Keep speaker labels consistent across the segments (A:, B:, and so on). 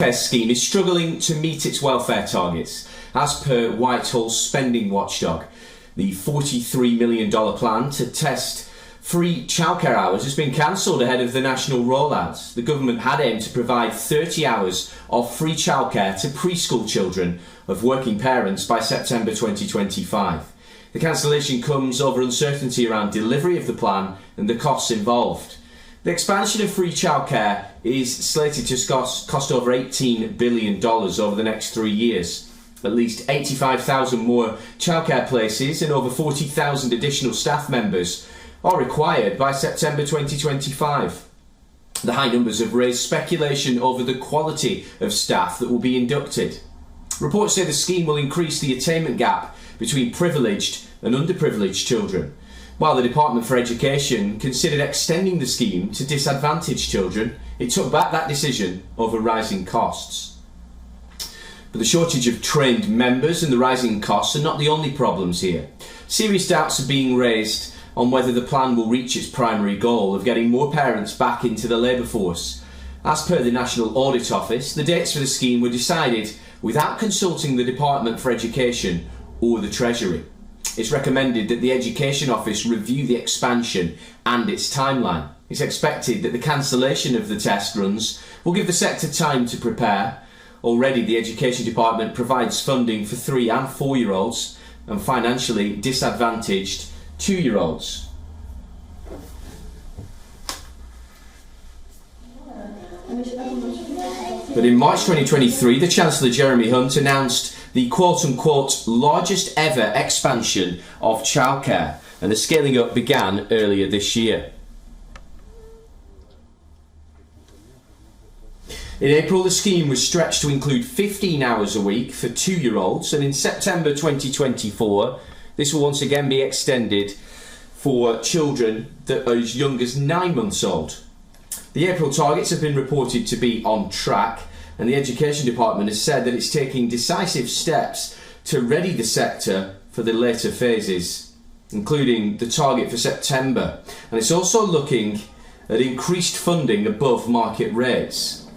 A: childcare scheme is struggling to meet its welfare targets, as per Whitehall's spending watchdog. The $43 million plan to test free childcare hours has been cancelled ahead of the national rollouts. The government had aimed to provide 30 hours of free childcare to preschool children of working parents by September 2025. The cancellation comes over uncertainty around delivery of the plan and the costs involved. The expansion of free childcare is slated to cost over $18 billion over the next 3 years. At least 85,000 more childcare places and over 40,000 additional staff members are required by September 2025. The high numbers have raised speculation over the quality of staff that will be inducted. Reports say the scheme will increase the attainment gap between privileged and underprivileged children, while the Department for Education considered extending the scheme to disadvantaged children. It took back that decision over rising costs. But the shortage of trained members and the rising costs are not the only problems here. Serious doubts are being raised on whether the plan will reach its primary goal of getting more parents back into the labour force. As per the National Audit Office, the dates for the scheme were decided without consulting the Department for Education or the Treasury. It's recommended that the Education Office review the expansion and its timeline. It's expected that the cancellation of the test runs will give the sector time to prepare. Already the Education Department provides funding for 3 and 4-year-olds and financially disadvantaged 2-year-olds. But in March 2023, the Chancellor Jeremy Hunt announced the quote-unquote largest ever expansion of childcare, and the scaling up began earlier this year. In April, the scheme was stretched to include 15 hours a week for 2-year-olds, and in September 2024, this will once again be extended for children that are as young as 9 months old. The April targets have been reported to be on track, and the Education Department has said that it's taking decisive steps to ready the sector for the later phases, including the target for September. And it's also looking at increased funding above market rates.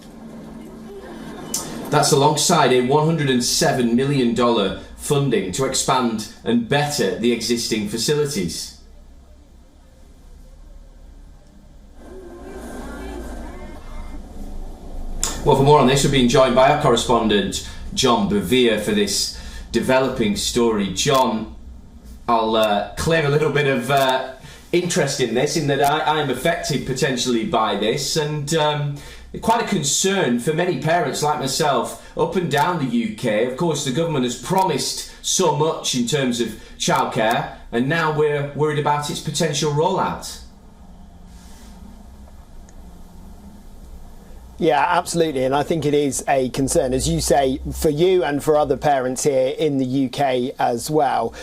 A: That's alongside a $107 million funding to expand and better the existing facilities. Well, for more on this, we're being joined by our correspondent, John Bevere, for this developing story. John, I'll claim a little bit of interest in this, in that I am affected potentially by this, and quite a concern for many parents like myself up and down the UK. Of course, the government has promised so much in terms of childcare, and now we're worried about its potential rollout.
B: Yeah, absolutely, and I think it is a concern, as you say, for you and for other parents here in the UK as well.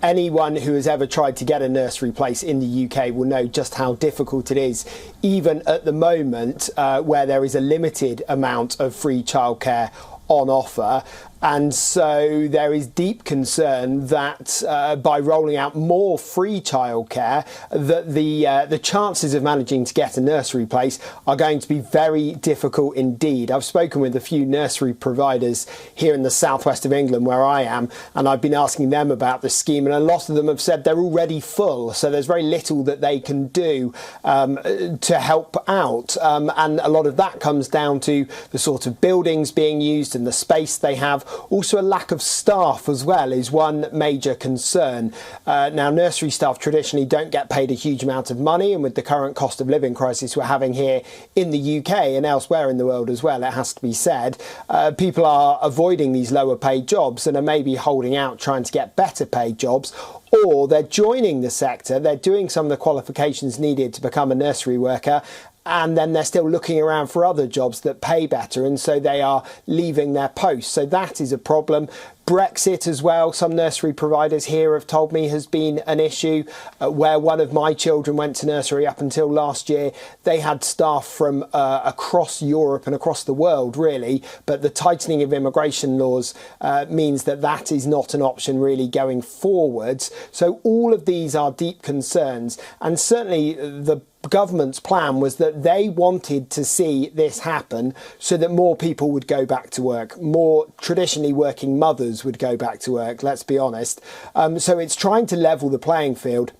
B: Anyone who has ever tried to get a nursery place in the UK will know just how difficult it is, even at the moment where there is a limited amount of free childcare on offer. And so there is deep concern that by rolling out more free childcare, that the chances of managing to get a nursery place are going to be very difficult indeed. I've spoken with a few nursery providers here in the southwest of England where I am, and I've been asking them about the scheme, and a lot of them have said they're already full, so there's very little that they can do to help out. And a lot of that comes down to the sort of buildings being used and the space they have. Also, a lack of staff as well is one major concern. Now, nursery staff traditionally don't get paid a huge amount of money, and with the current cost of living crisis we're having here in the UK and elsewhere in the world as well, it has to be said, people are avoiding these lower paid jobs and are maybe holding out trying to get better paid jobs, or they're joining the sector, they're doing some of the qualifications needed to become a nursery worker, and then they're still looking around for other jobs that pay better, and so they are leaving their posts. So that is a problem. Brexit as well, some nursery providers here have told me, has been an issue. Where one of my children went to nursery up until last year, they had staff from across Europe and across the world really, but the tightening of immigration laws means that that is not an option really going forwards. So all of these are deep concerns, and certainly the government's plan was that they wanted to see this happen so that more people would go back to work, more traditionally working mothers would go back to work, let's be honest. So it's trying to level the playing field.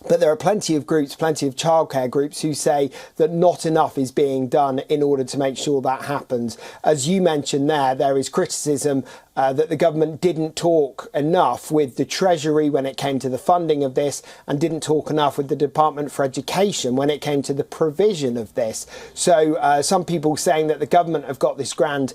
B: But there are plenty of groups, plenty of childcare groups who say that not enough is being done in order to make sure that happens. As you mentioned there is criticism that the government didn't talk enough with the Treasury when it came to the funding of this, and didn't talk enough with the Department for Education when it came to the provision of this. So some people saying that the government have got this grand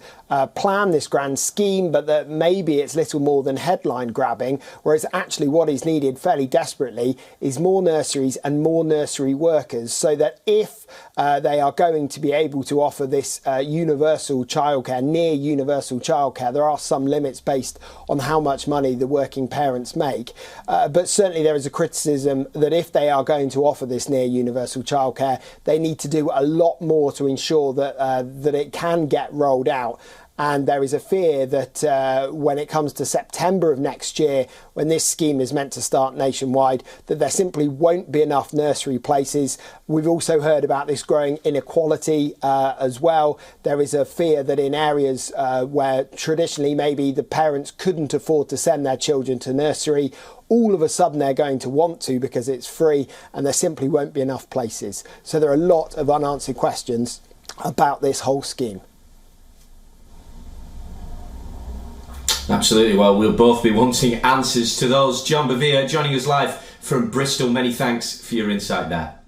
B: plan, this grand scheme, but that maybe it's little more than headline grabbing, whereas actually what is needed fairly desperately is more nurseries and more nursery workers, so that if they are going to be able to offer this universal childcare, near universal childcare, there are some limits based on how much money the working parents make. But certainly there is a criticism that if they are going to offer this near universal childcare, they need to do a lot more to ensure that that it can get rolled out. And there is a fear that when it comes to September of next year, when this scheme is meant to start nationwide, that there simply won't be enough nursery places. We've also heard about this growing inequality as well. There is a fear that in areas where traditionally maybe the parents couldn't afford to send their children to nursery, all of a sudden they're going to want to because it's free, and there simply won't be enough places. So there are a lot of unanswered questions about this whole scheme.
A: Absolutely. Well, we'll both be wanting answers to those. John Bevere joining us live from Bristol. Many thanks for your insight there.